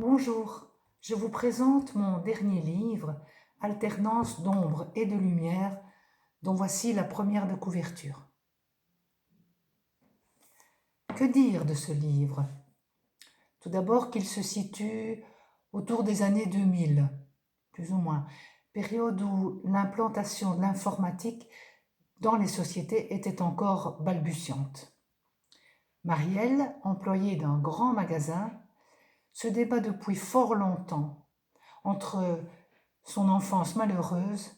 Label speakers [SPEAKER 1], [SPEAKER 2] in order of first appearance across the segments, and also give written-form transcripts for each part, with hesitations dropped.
[SPEAKER 1] Bonjour, je vous présente mon dernier livre, Alternance d'ombre et de lumière, dont voici la première de couverture. Que dire de ce livre? Tout d'abord qu'il se situe autour des années 2000, plus ou moins, période où l'implantation de l'informatique dans les sociétés était encore balbutiante. Marielle, employée d'un grand magasin, se débat depuis fort longtemps entre son enfance malheureuse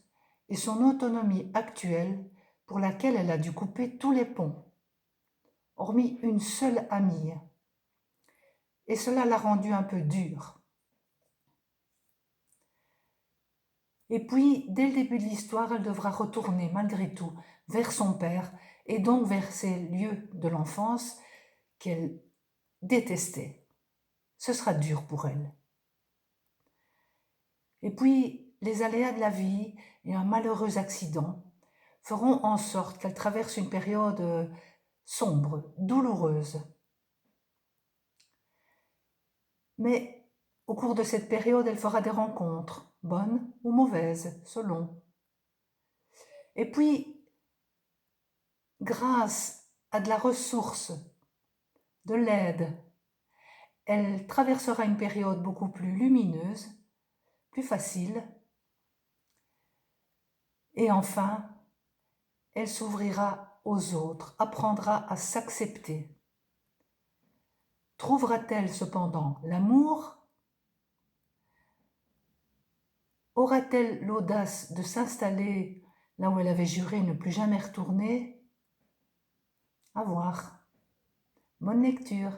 [SPEAKER 1] et son autonomie actuelle pour laquelle elle a dû couper tous les ponts, hormis une seule amie. Et cela l'a rendue un peu dure. Et puis, dès le début de l'histoire, elle devra retourner malgré tout vers son père et donc vers ses lieux de l'enfance qu'elle détestait. Ce sera dur pour elle. Et puis, les aléas de la vie et un malheureux accident feront en sorte qu'elle traverse une période sombre, douloureuse. Mais au cours de cette période, elle fera des rencontres, bonnes ou mauvaises, selon. Et puis, grâce à de la ressource, de l'aide, elle traversera une période beaucoup plus lumineuse, plus facile. Et enfin, elle s'ouvrira aux autres, apprendra à s'accepter. Trouvera-t-elle cependant l'amour? Aura-t-elle l'audace de s'installer là où elle avait juré ne plus jamais retourner? À voir. Bonne lecture.